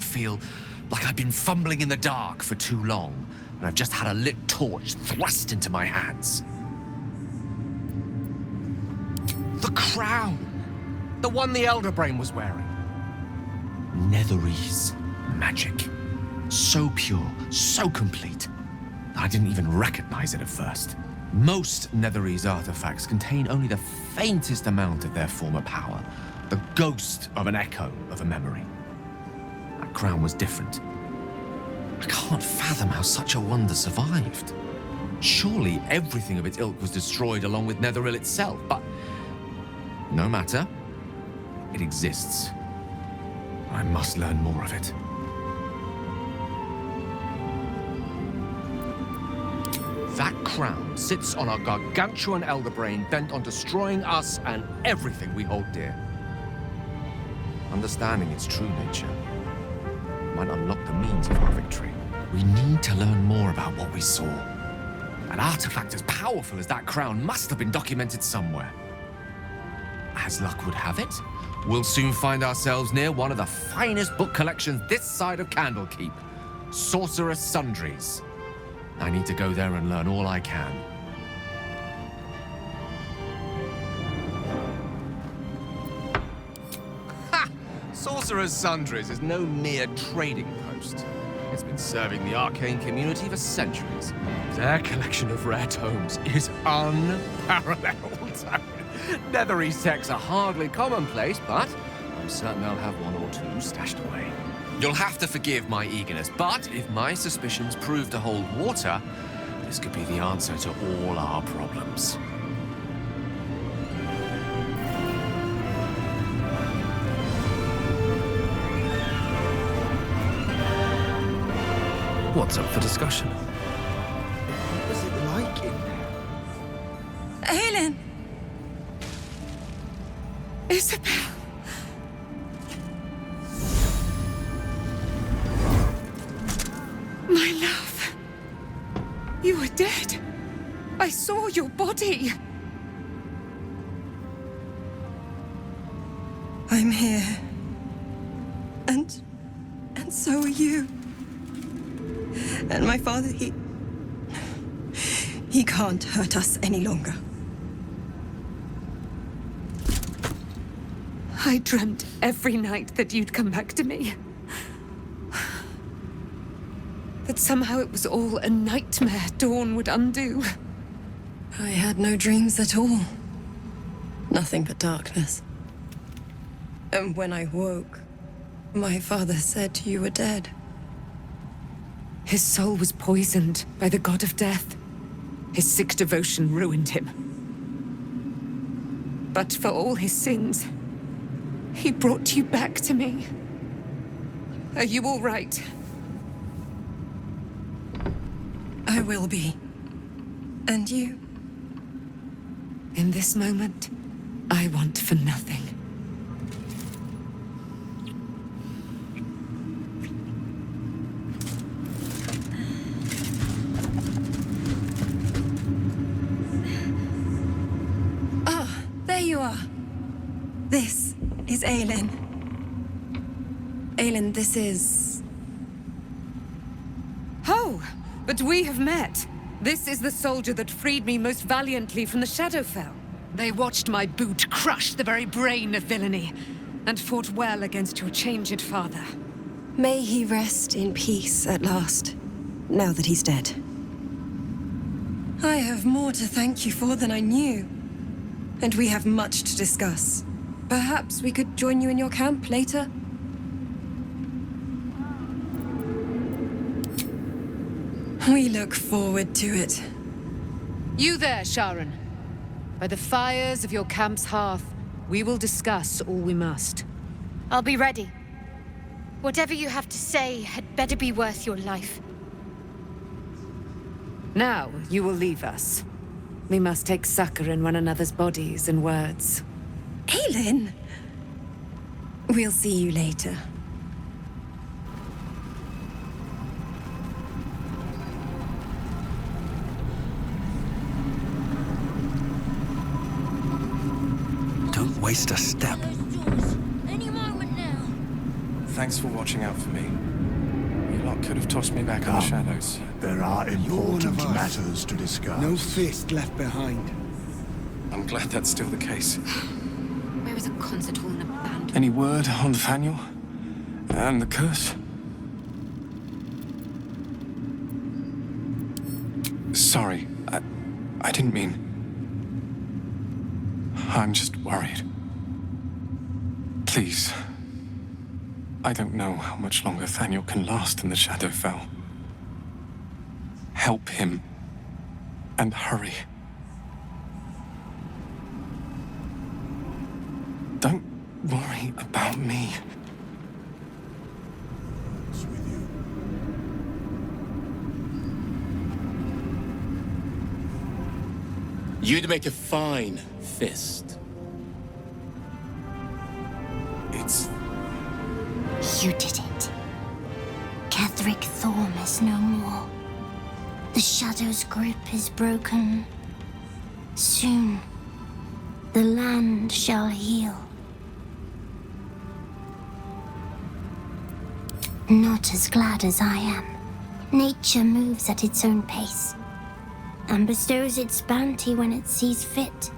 feel like I've been fumbling in the dark for too long, and I've just had a lit torch thrust into my hands. The crown! The one the Elder Brain was wearing. Netherese magic. So pure, so complete, that I didn't even recognize it at first. Most Netherese artifacts contain only the faintest amount of their former power, the ghost of an echo of a memory. That crown was different. I can't fathom how such a wonder survived. Surely everything of its ilk was destroyed along with Netheril itself, but no matter. It exists. I must learn more of it. That crown sits on a gargantuan elder brain bent on destroying us and everything we hold dear. Understanding its true nature might unlock the means of our victory. We need to learn more about what we saw. An artifact as powerful as that crown must have been documented somewhere. As luck would have it, we'll soon find ourselves near one of the finest book collections this side of Candlekeep, Sorcerer's Sundries. I need to go there and learn all I can. Ha! Sorcerer's Sundries is no mere trading post. It's been serving the arcane community for centuries. Their collection of rare tomes is unparalleled. Netherese texts are hardly commonplace, but I'm certain they'll have one or two stashed away. You'll have to forgive my eagerness, but if my suspicions prove to hold water, this could be the answer to all our problems. What's up for discussion? What was it like in there? Aelin! Isabel! My love! You were dead! I saw your body! I'm here. And so are you. And my father, he can't hurt us any longer. I dreamt every night that you'd come back to me. That somehow it was all a nightmare Dawn would undo. I had no dreams at all. Nothing but darkness. And when I woke, my father said you were dead. His soul was poisoned by the god of death. His sick devotion ruined him. But for all his sins, he brought you back to me. Are you all right? I will be. And you? In this moment, I want for nothing. Ah, there you are. This is Aelin. Aelin, this is... Oh, but we have met. This is the soldier that freed me most valiantly from the Shadowfell. They watched my boot crush the very brain of villainy, and fought well against your changed father. May he rest in peace at last, now that he's dead. I have more to thank you for than I knew. And we have much to discuss. Perhaps we could join you in your camp later? We look forward to it. You there, Sharon. By the fires of your camp's hearth, we will discuss all we must. I'll be ready. Whatever you have to say had better be worth your life. Now, you will leave us. We must take succor in one another's bodies and words. Aelin! We'll see you later. Don't waste a step. Any moment now. thanks for watching out for me. You lot could have tossed me back in the shadows. There are important matters to discuss. No fist left behind. I'm glad that's still the case. Where is a concert hall in a band? Any word on Nathaniel? And the curse? Sorry, I didn't mean... I'm just worried. Please. I don't know how much longer Nathaniel can last in the Shadowfell. Help him. And hurry. Don't worry about me. It's with you. You'd make a fine fist. It's... You did it. Catherick Thorm is no more. The Shadow's grip is broken. Soon, the land shall heal. Not as glad as I am. Nature moves at its own pace and bestows its bounty when it sees fit.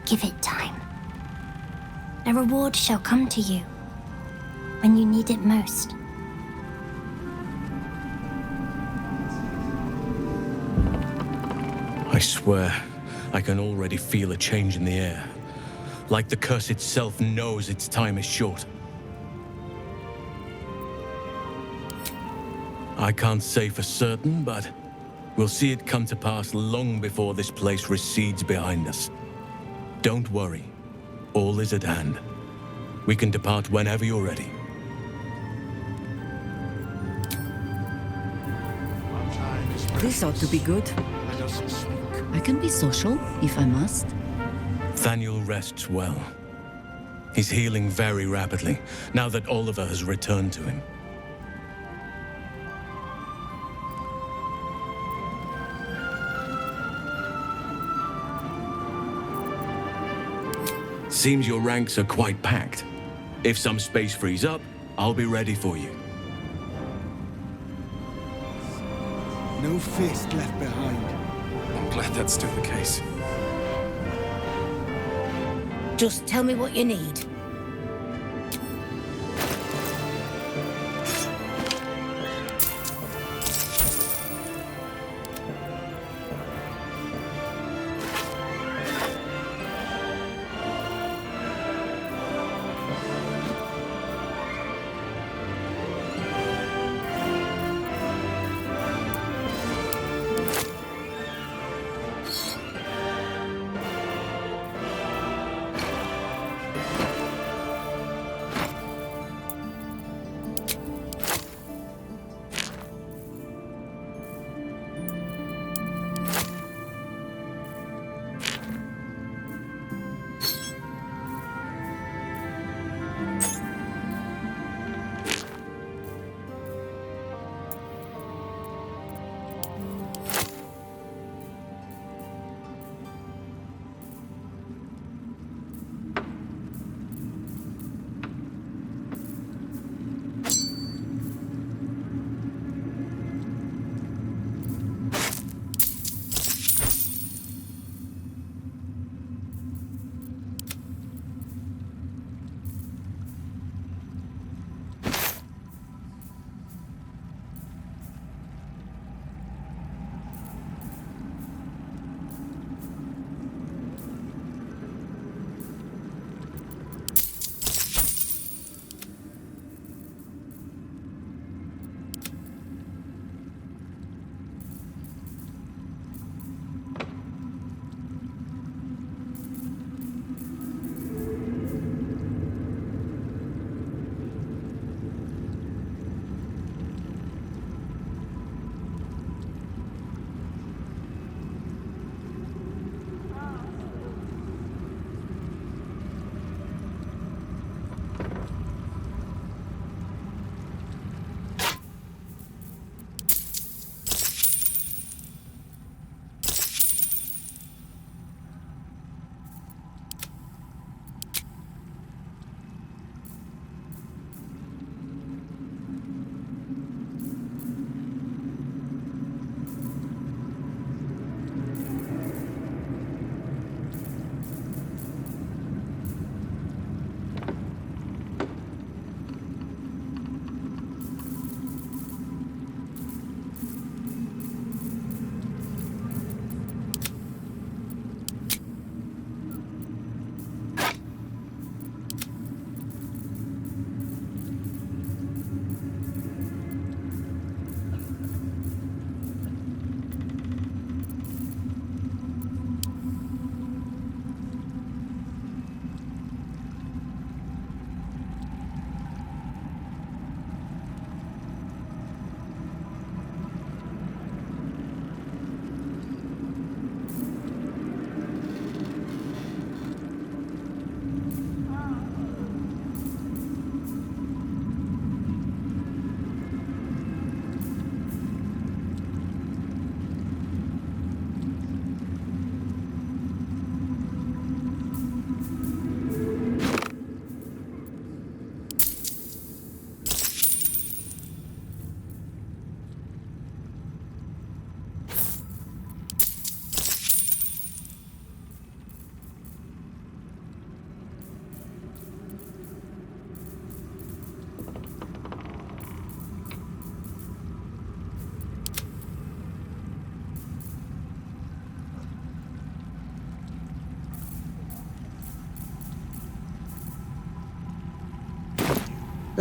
Give it time. A reward shall come to you when you need it most. I swear, I can already feel a change in the air. Like the curse itself knows its time is short. I can't say for certain, but we'll see it come to pass long before this place recedes behind us. Don't worry. All is at hand. We can depart whenever you're ready. This ought to be good. I can be social, if I must. Nathaniel rests well. He's healing very rapidly, now that Oliver has returned to him. Seems your ranks are quite packed. If some space frees up, I'll be ready for you. No fist left behind. I'm glad that's still the case. Just tell me what you need.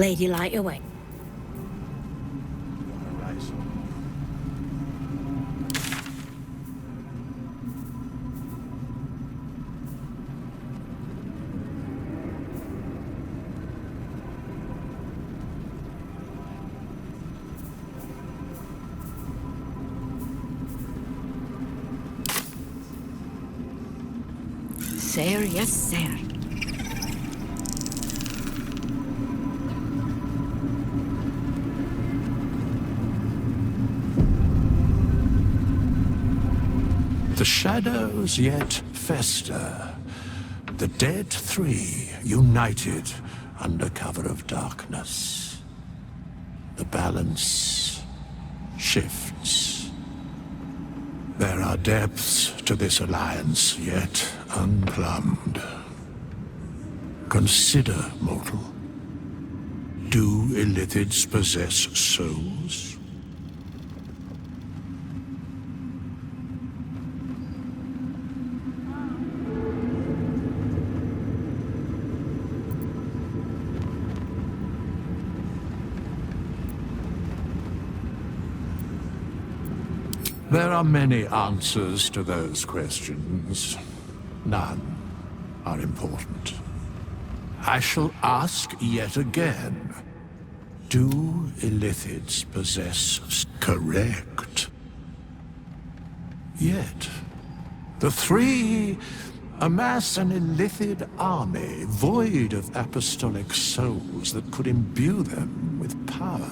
Lady Light away. Sir, yes, sir. The shadows yet fester. The dead three united under cover of darkness. The balance shifts. There are depths to this alliance yet unplumbed. Consider, mortal. Do illithids possess souls? There are many answers to those questions. None are important. I shall ask yet again. Do illithids possess correct? Yet, the three amass an illithid army void of apostolic souls that could imbue them with power.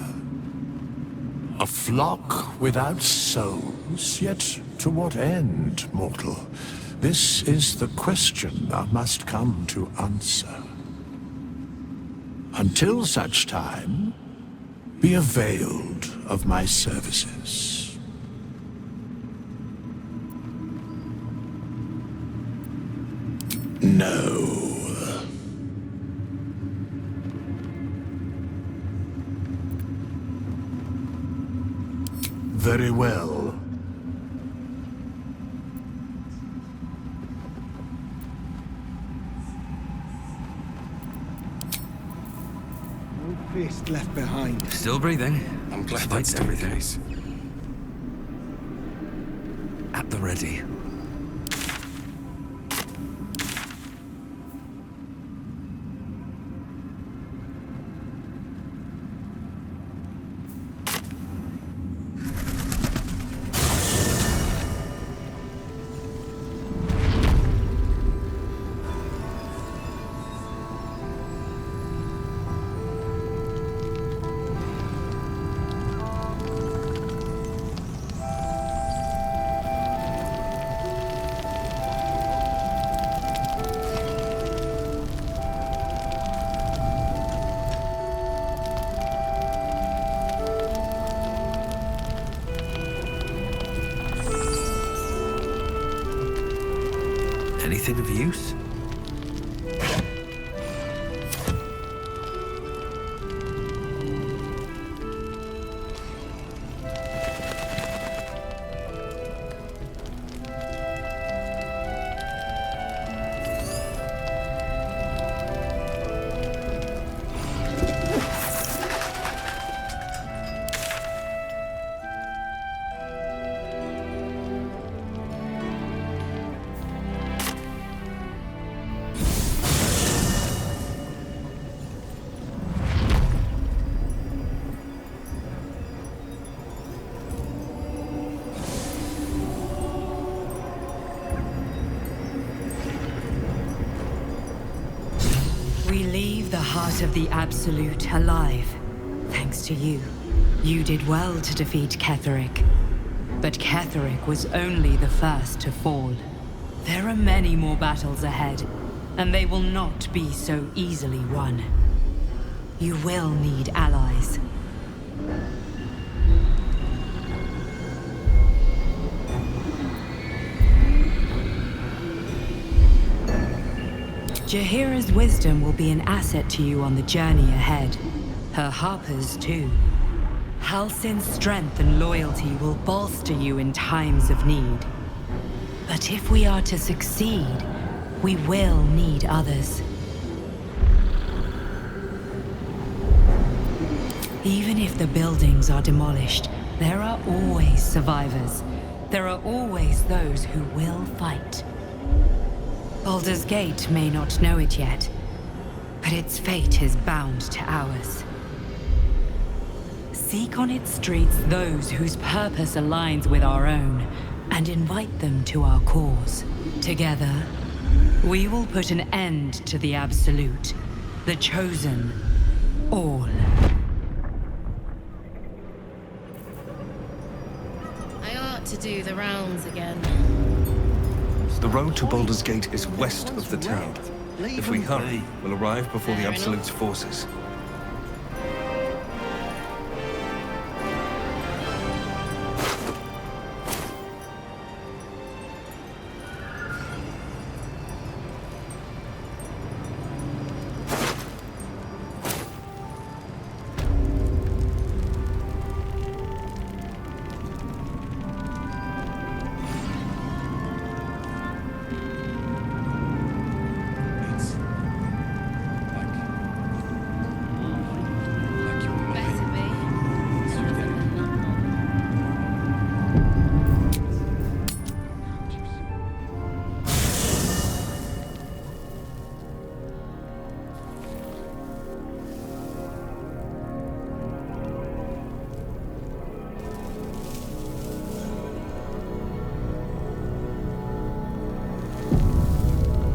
A flock without souls, yet to what end, mortal? This is the question thou must come to answer. Until such time, be availed of my services. No. Very well. No fist left behind. Still breathing. I'm glad Despite that's the everything. case. At the ready. Anything of use? We leave the heart of the Absolute alive, thanks to you. You did well to defeat Ketheric. But Ketheric was only the first to fall. There are many more battles ahead, and they will not be so easily won. You will need allies. Jaheira's wisdom will be an asset to you on the journey ahead. Her Harper's too. Halsin's strength and loyalty will bolster you in times of need. But if we are to succeed, we will need others. Even if the buildings are demolished, there are always survivors. There are always those who will fight. Baldur's Gate may not know it yet, but its fate is bound to ours. Seek on its streets those whose purpose aligns with our own, and invite them to our cause. Together, we will put an end to the Absolute, the Chosen, all. I ought to do the rounds again. The road to Baldur's Gate is west of the town. If we hurry, we'll arrive before the Absolute's forces.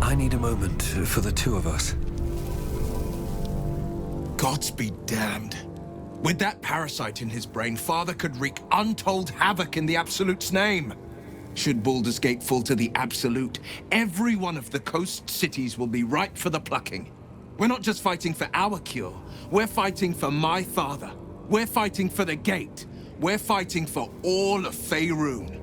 I need a moment for the two of us. Gods be damned. With that parasite in his brain, Father could wreak untold havoc in the Absolute's name. Should Baldur's Gate fall to the Absolute, every one of the coast cities will be ripe for the plucking. We're not just fighting for our cure. We're fighting for my father. We're fighting for the Gate. We're fighting for all of Faerun.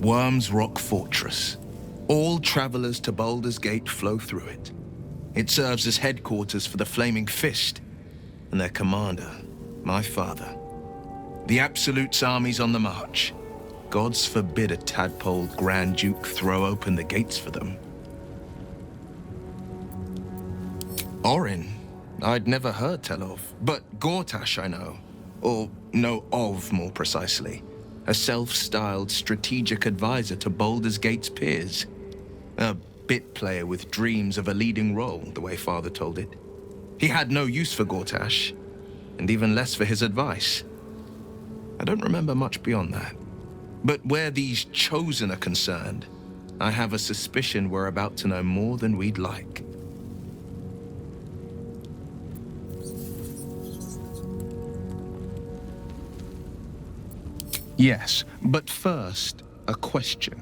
Worm's Rock Fortress. All travelers to Baldur's Gate flow through it. It serves as headquarters for the Flaming Fist and their commander, my father. The Absolute's army's on the march. Gods forbid a tadpole Grand Duke throw open the gates for them. Orin, I'd never heard tell of, but Gortash I know. Or know of, more precisely. A self-styled strategic advisor to Baldur's Gate's peers. A bit player with dreams of a leading role, the way Father told it. He had no use for Gortash, and even less for his advice. I don't remember much beyond that. But where these Chosen are concerned, I have a suspicion we're about to know more than we'd like. Yes, but first, a question.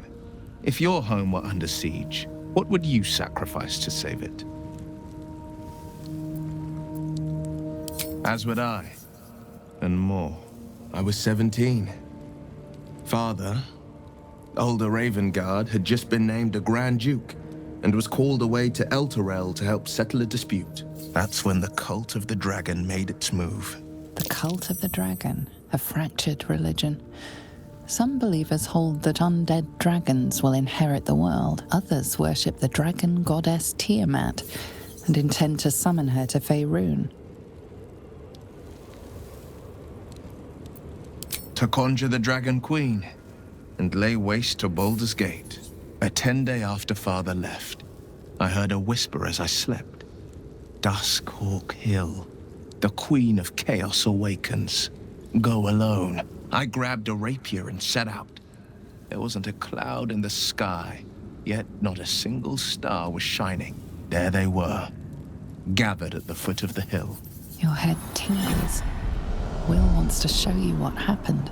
If your home were under siege, what would you sacrifice to save it? As would I, and more. I was 17. Father, older Ravengard, had just been named a Grand Duke and was called away to Elturel to help settle a dispute. That's when the Cult of the Dragon made its move. The Cult of the Dragon, a fractured religion. Some believers hold that undead dragons will inherit the world. Others worship the dragon goddess Tiamat and intend to summon her to Faerun. To conjure the Dragon Queen and lay waste to Baldur's Gate. A 10-day after Father left, I heard a whisper as I slept. Duskhawk Hill. The Queen of Chaos awakens. Go alone. I grabbed a rapier and set out. There wasn't a cloud in the sky, yet not a single star was shining. There they were, gathered at the foot of the hill. Your head tingles. Will wants to show you what happened.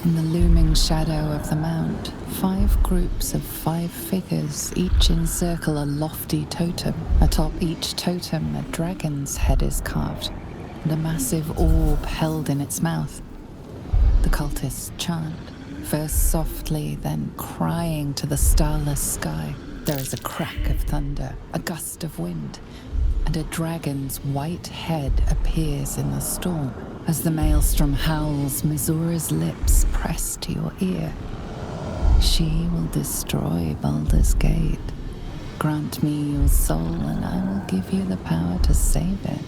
In the looming shadow of the mount, 5 groups of 5 figures each encircle a lofty totem. Atop each totem, a dragon's head is carved, and a massive orb held in its mouth. The cultists chant, first softly, then crying to the starless sky. There is a crack of thunder, a gust of wind, and a dragon's white head appears in the storm. As the maelstrom howls, Missoura's lips press to your ear. She will destroy Baldur's Gate. Grant me your soul and I will give you the power to save it,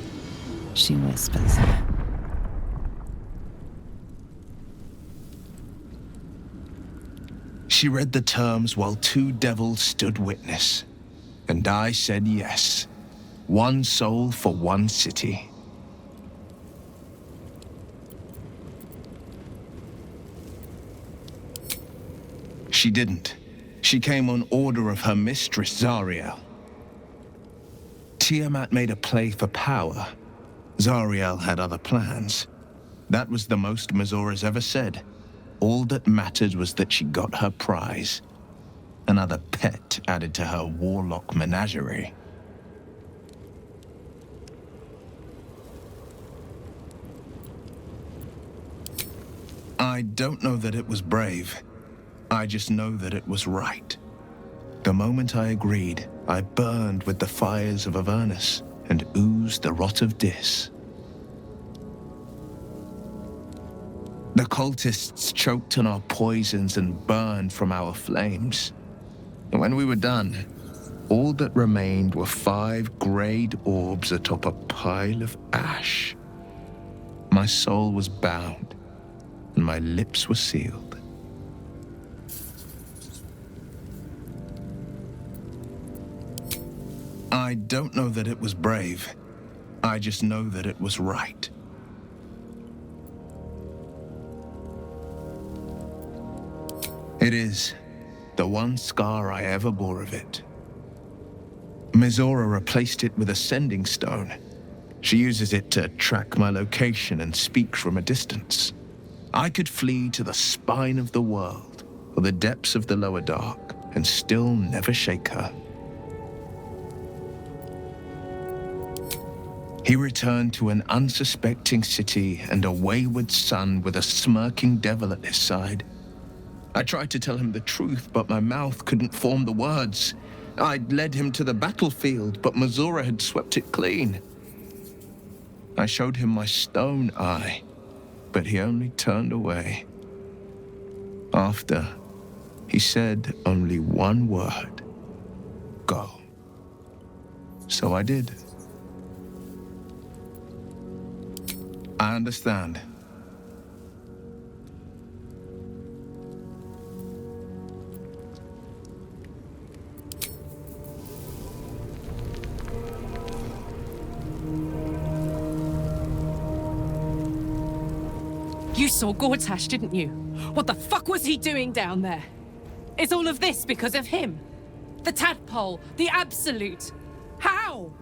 she whispers. She read the terms while two devils stood witness, and I said yes. One soul for one city. She didn't. She came on order of her mistress, Zariel. Tiamat made a play for power. Zariel had other plans. That was the most Mazora's ever said. All that mattered was that she got her prize. Another pet added to her warlock menagerie. I don't know that it was brave. I just know that it was right. The moment I agreed, I burned with the fires of Avernus and oozed the rot of Dis. The cultists choked on our poisons and burned from our flames. And when we were done, all that remained were 5 grayed orbs atop a pile of ash. My soul was bound, and my lips were sealed. I don't know that it was brave. I just know that it was right. It is the one scar I ever bore of it. Mizora replaced it with a sending stone. She uses it to track my location and speak from a distance. I could flee to the spine of the world or the depths of the lower dark and still never shake her. He returned to an unsuspecting city and a wayward son with a smirking devil at his side. I tried to tell him the truth, but my mouth couldn't form the words. I'd led him to the battlefield, but Mizora had swept it clean. I showed him my stone eye, but he only turned away. After, he said only one word: go. So I did. I understand. You saw Gortash, didn't you? What the fuck was he doing down there? Is all of this because of him? The tadpole, the absolute. How?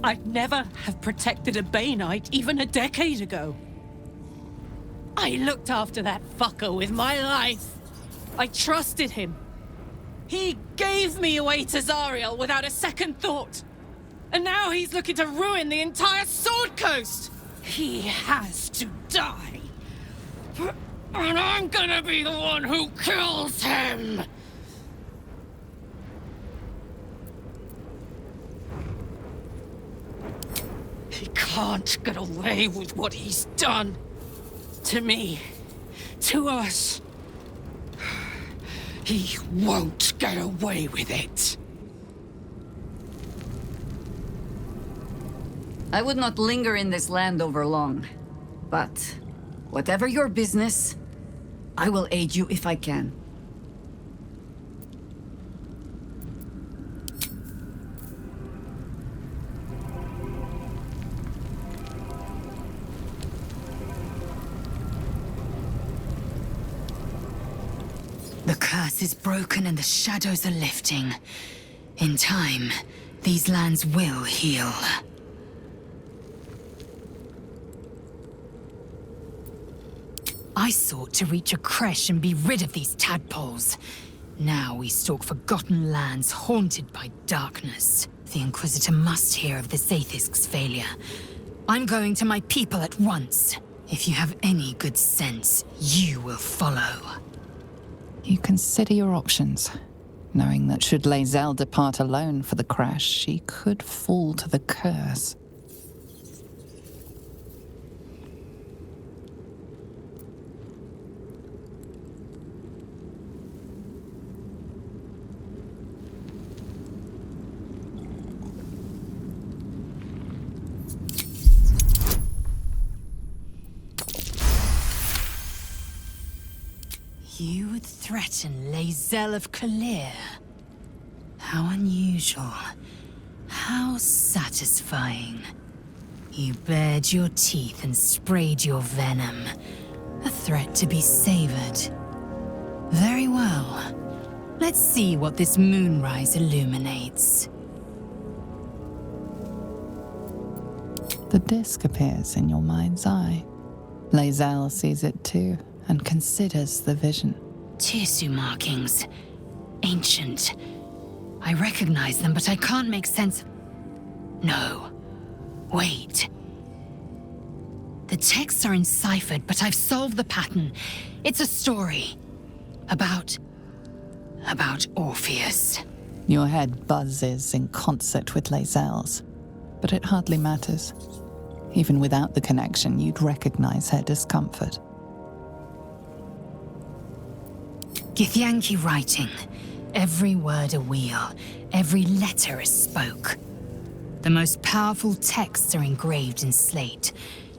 I'd never have protected a Bay Knight even a decade ago. I looked after that fucker with my life. I trusted him. He gave me away to Zariel without a second thought. And now he's looking to ruin the entire Sword Coast. He has to die. And I'm gonna be the one who kills him. He can't get away with what he's done. To me. To us. He won't get away with it. I would not linger in this land over long. But whatever your business, I will aid you if I can. The curse is broken and the shadows are lifting. In time, these lands will heal. I sought to reach a creche and be rid of these tadpoles. Now we stalk forgotten lands haunted by darkness. The Inquisitor must hear of the Zaithisk's failure. I'm going to my people at once. If you have any good sense, you will follow. You consider your options. knowing that should Lae'zel depart alone for the crash, she could fall to the curse. You would threaten Lae'zel of Kalir. How unusual. How satisfying. You bared your teeth and sprayed your venom. A threat to be savored. Very well. Let's see what this moonrise illuminates. The disc appears in your mind's eye. Lae'zel sees it too, and considers the vision. Tirsu markings. Ancient. I recognize them, but I can't make sense. No. Wait. The texts are enciphered, but I've solved the pattern. It's a story. About Orpheus. Your head buzzes in concert with Lae'zel's, but it hardly matters. Even without the connection, you'd recognize her discomfort. Githyanki writing. Every word a wheel, every letter a spoke. The most powerful texts are engraved in slate.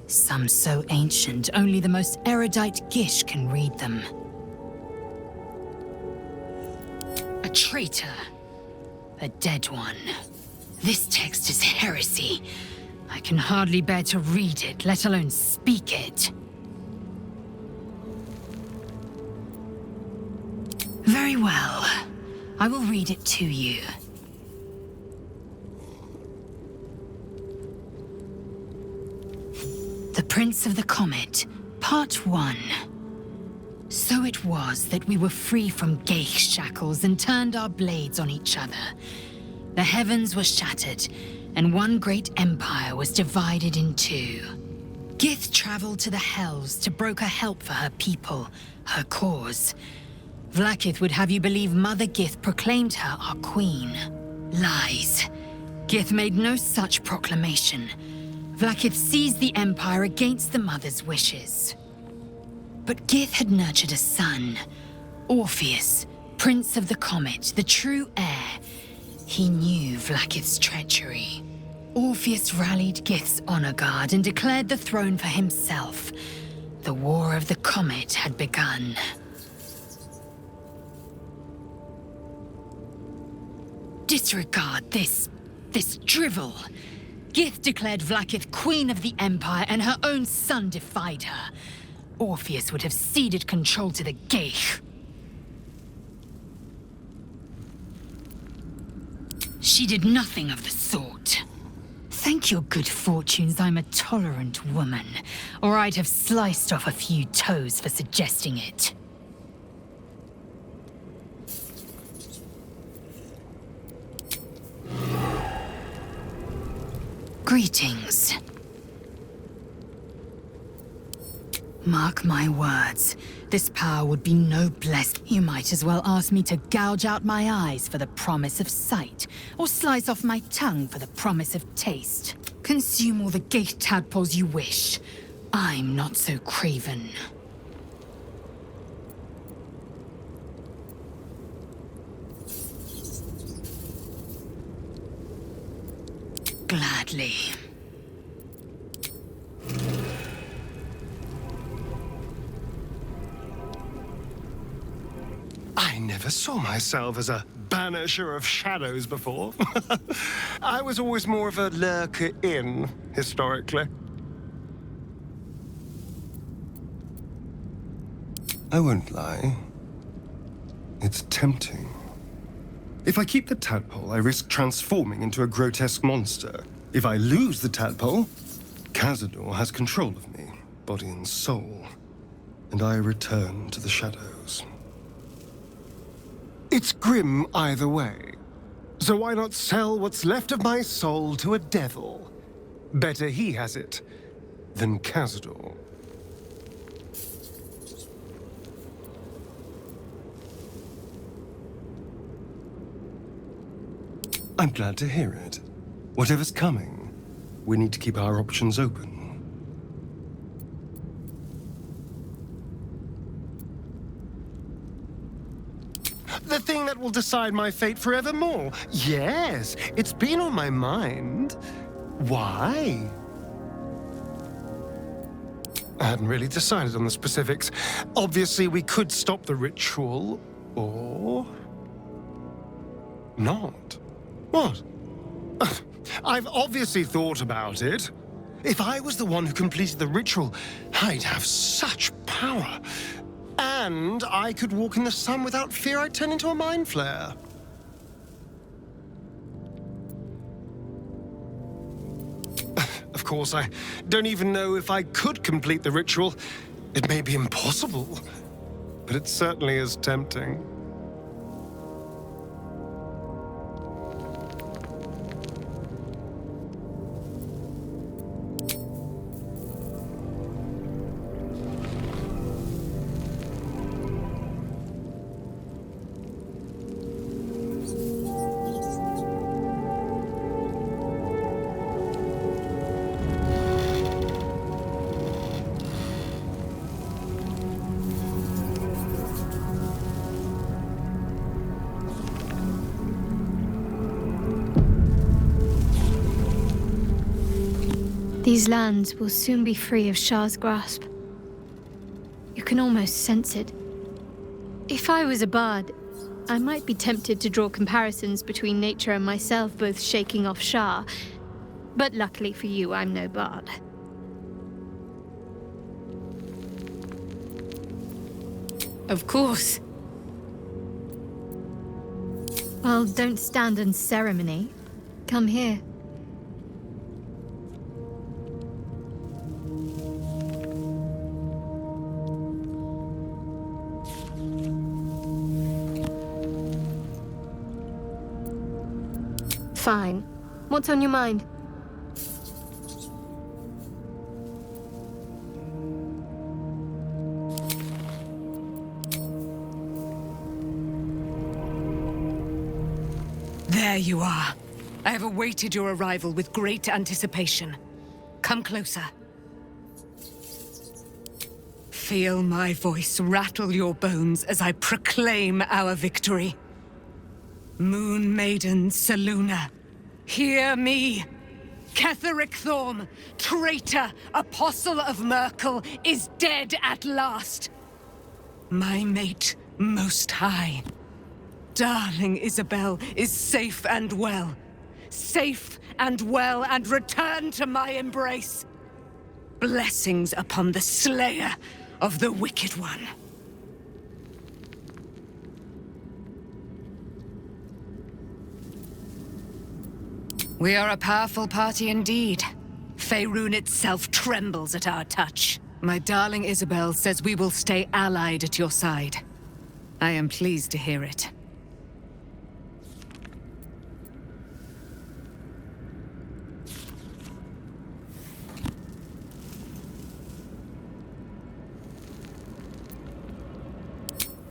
Some so ancient, only the most erudite Gish can read them. A traitor. A dead one. This text is heresy. I can hardly bear to read it, let alone speak it. Very well. I will read it to you. The Prince of the Comet, Part 1. So it was that we were free from Geich shackles and turned our blades on each other. The heavens were shattered, and one great empire was divided in two. Gith traveled to the Hells to broker help for her people, her cause. Vlaakith would have you believe Mother Gith proclaimed her our queen. Lies. Gith made no such proclamation. Vlaakith seized the Empire against the Mother's wishes. But Gith had nurtured a son, Orpheus, Prince of the Comet, the true heir. He knew Vlaakith's treachery. Orpheus rallied Gith's honor guard and declared the throne for himself. The War of the Comet had begun. Disregard this drivel. Gith declared Vlaakith Queen of the Empire, and her own son defied her. Orpheus would have ceded control to the Geich. She did nothing of the sort. Thank your good fortunes I'm a tolerant woman, or I'd have sliced off a few toes for suggesting it. Greetings. Mark my words, this power would be no blessed. You might as well ask me to gouge out my eyes for the promise of sight, or slice off my tongue for the promise of taste. Consume all the gate tadpoles you wish. I'm not so craven. Gladly. I never saw myself as a banisher of shadows before. I was always more of a lurker-in, historically. I won't lie. It's tempting. If I keep the tadpole, I risk transforming into a grotesque monster. If I lose the tadpole, Cazador has control of me, body and soul, and I return to the shadows. It's grim either way. So why not sell what's left of my soul to a devil? Better he has it than Cazador. I'm glad to hear it. Whatever's coming, we need to keep our options open. The thing that will decide my fate forevermore. Yes, it's been on my mind. Why? I hadn't really decided on the specifics. Obviously, we could stop the ritual, or not. What? I've obviously thought about it. If I was the one who completed the ritual, I'd have such power. And I could walk in the sun without fear I'd turn into a mind flare. Of course, I don't even know if I could complete the ritual. It may be impossible, but it certainly is tempting. These lands will soon be free of Shah's grasp. You can almost sense it. If I was a bard, I might be tempted to draw comparisons between nature and myself both shaking off Shah. But luckily for you, I'm no bard. Of course. Well, don't stand in ceremony. Come here. Fine. What's on your mind? There you are. I have awaited your arrival with great anticipation. Come closer. Feel my voice rattle your bones as I proclaim our victory. Moon Maiden Selûne, hear me! Ketheric Thorm, traitor, apostle of Merkel, is dead at last. My mate, Most High. Darling Isabel is safe and well. Safe and well, and returned to my embrace. Blessings upon the slayer of the Wicked One. We are a powerful party indeed. Faerun itself trembles at our touch. My darling Isabel says we will stay allied at your side. I am pleased to hear it.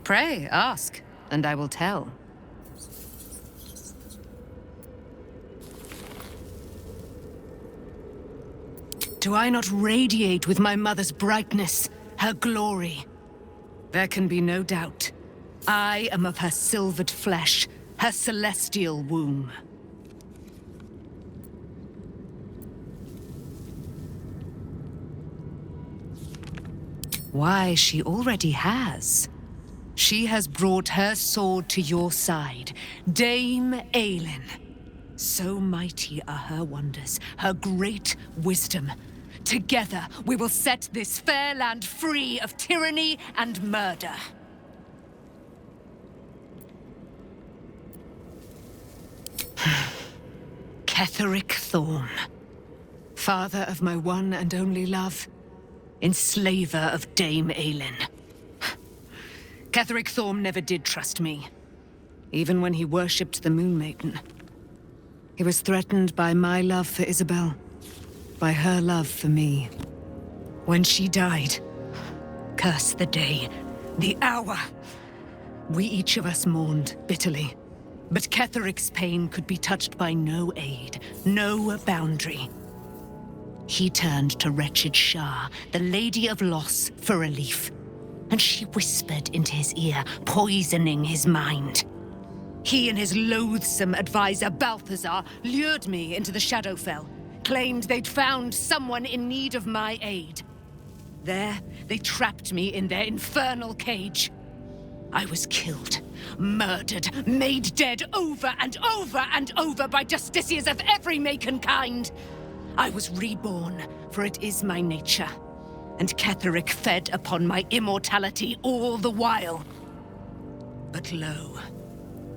Pray, ask, and I will tell. Do I not radiate with my mother's brightness, her glory? There can be no doubt. I am of her silvered flesh, her celestial womb. Why, she already has. She has brought her sword to your side, Dame Aelin. So mighty are her wonders, her great wisdom. Together, we will set this fair land free of tyranny and murder. Ketheric Thorm, father of my one and only love, enslaver of Dame Aelin. Ketheric Thorm never did trust me, even when he worshipped the Moon Maiden. He was threatened by my love for Isabel, by her love for me. When she died, curse the day, the hour, we each of us mourned bitterly. But Ketheric's pain could be touched by no aid, no boundary. He turned to wretched Shah, the Lady of Loss, for relief. And she whispered into his ear, poisoning his mind. He and his loathsome advisor, Balthazar, lured me into the Shadowfell, claimed they'd found someone in need of my aid. There, they trapped me in their infernal cage. I was killed, murdered, made dead over and over and over by justiciars of every make and kind. I was reborn, for it is my nature. And Ketheric fed upon my immortality all the while. But lo,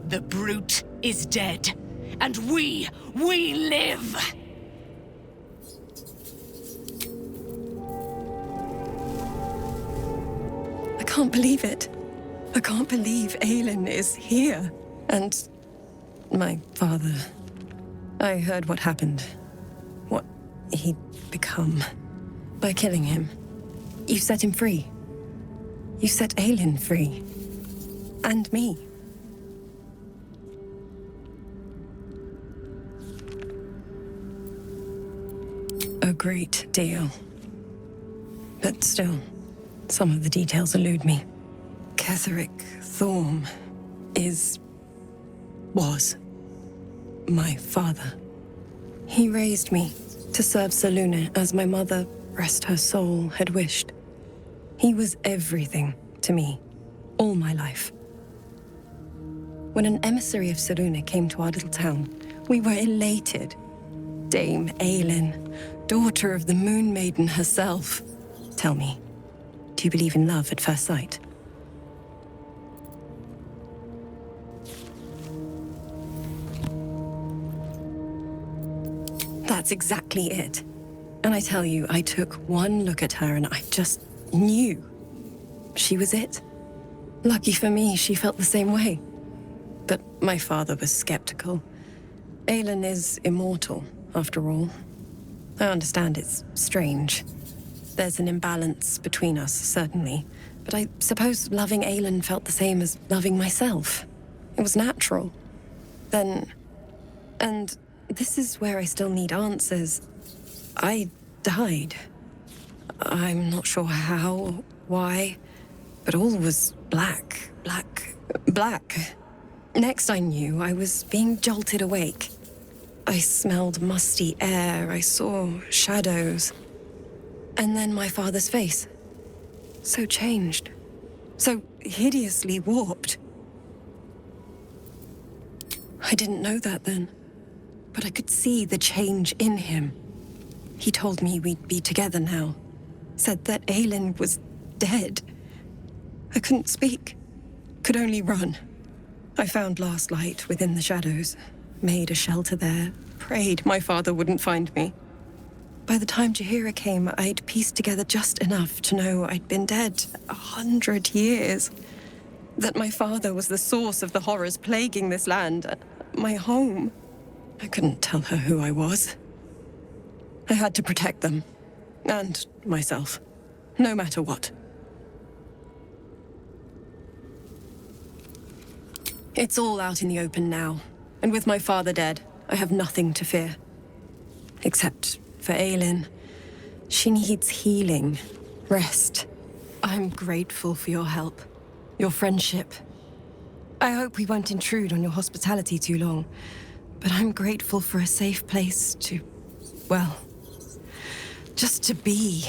the brute is dead, and we live! I can't believe it. I can't believe Aelin is here. And my father. I heard what happened. What he'd become. By killing him. You set him free. You set Aelin free. And me. A great deal. But still, some of the details elude me. Ketheric Thorm was my father. He raised me to serve Selûne as my mother, rest her soul, had wished. He was everything to me, all my life. When an emissary of Selûne came to our little town, we were elated. Dame Aelin, daughter of the Moon Maiden herself. Tell me, do you believe in love at first sight? That's exactly it. And I tell you, I took one look at her and I just knew. She was it. Lucky for me, she felt the same way. But my father was skeptical. Aelin is immortal, after all. I understand it's strange. There's an imbalance between us, certainly. But I suppose loving Aelin felt the same as loving myself. It was natural. Then... And this is where I still need answers. I died. I'm not sure how, why, but all was black. Next I knew, I was being jolted awake. I smelled musty air, I saw shadows. And then my father's face. So changed. So hideously warped. I didn't know that then, but I could see the change in him. He told me we'd be together now. Said that Aelin was dead. I couldn't speak. Could only run. I found last light within the shadows. Made a shelter there. Prayed my father wouldn't find me. By the time Jaheira came, I'd pieced together just enough to know I'd been dead 100 years. That my father was the source of the horrors plaguing this land. My home. I couldn't tell her who I was. I had to protect them. And myself. No matter what. It's all out in the open now. And with my father dead, I have nothing to fear. Except for Aelin. She needs healing. Rest. I'm grateful for your help. Your friendship. I hope we won't intrude on your hospitality too long. But I'm grateful for a safe place to... well... just to be.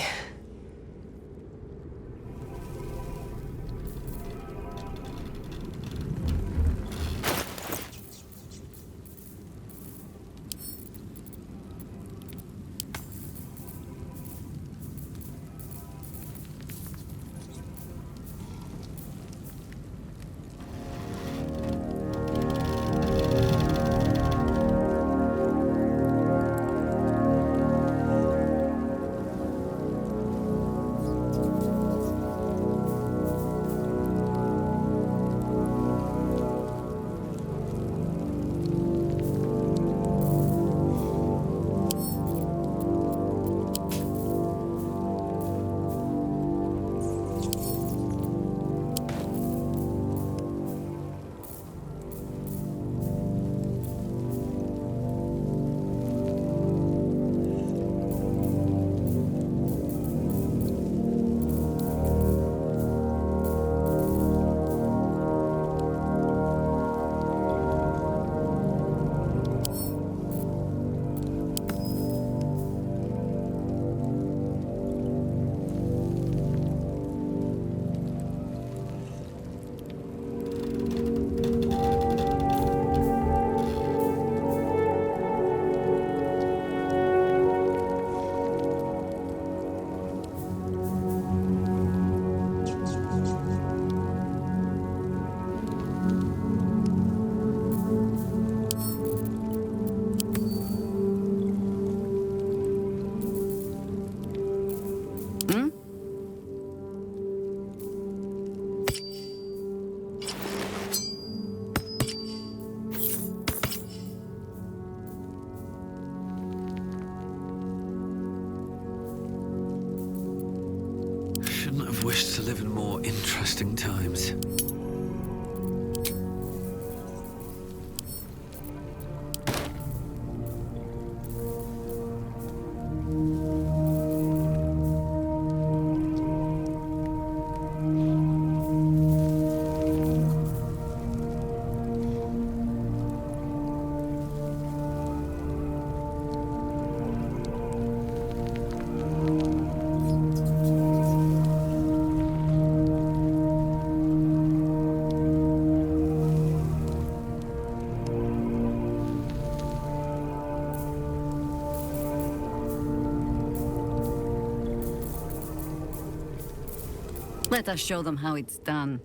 Interesting times. Let us show them how it's done.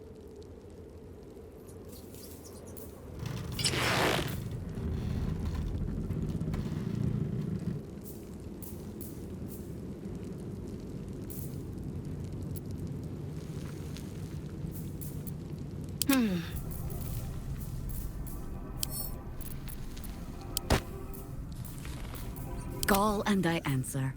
Call and I answer.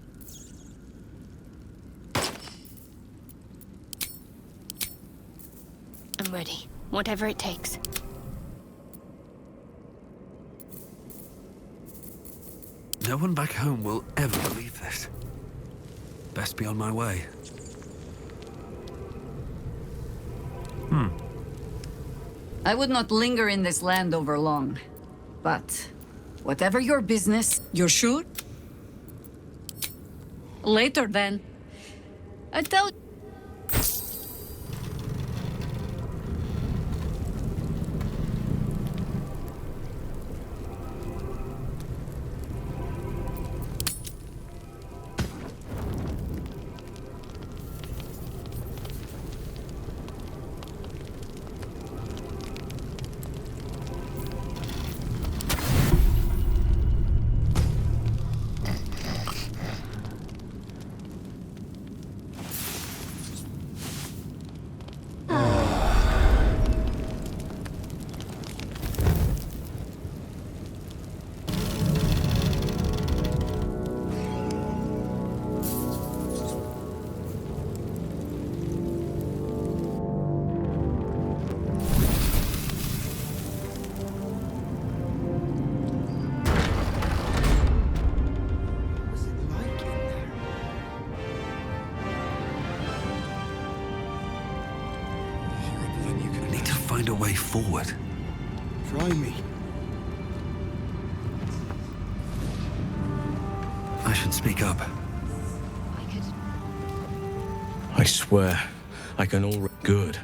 I'm ready. Whatever it takes. No one back home will ever believe this. Best be on my way. I would not linger in this land over long. But whatever your business, you're sure? Later then. I tell Find a way forward. Try me. I should speak up. I swear, I can already... Good.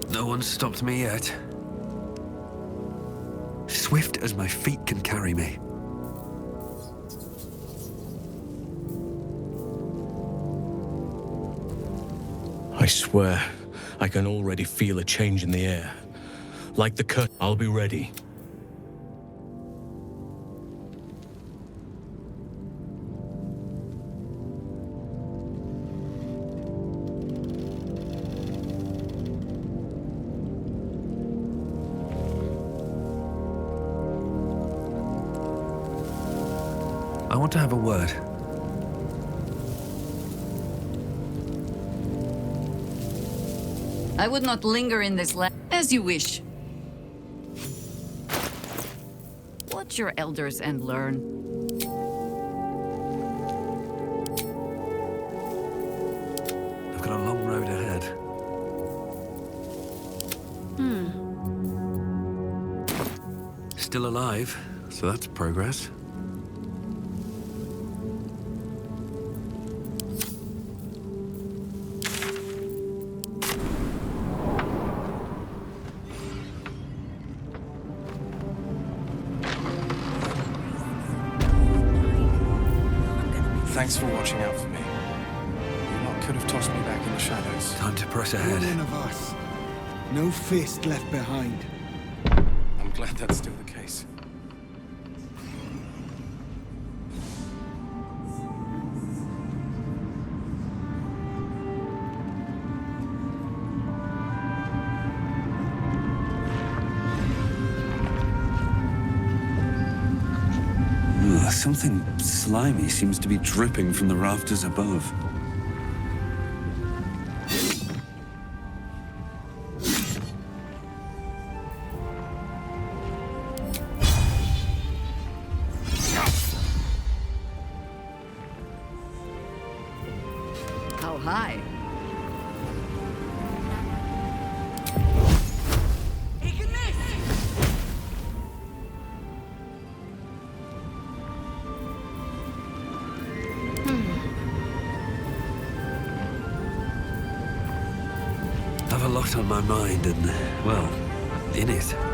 No one's stopped me yet. Swift as my feet can carry me. I swear, I can already feel a change in the air. Like the cut, I'll be ready. I want to have a word. I would not linger in this land. As you wish. Watch your elders and learn. I've got a long road ahead. Still alive, so that's progress. Thanks for watching out for me. You lot could have tossed me back in the shadows. Time to press ahead. None of us. No fist left behind. I'm glad that's still the case. Something slimy seems to be dripping from the rafters above. How high? I've a lot on my mind and, well, in it.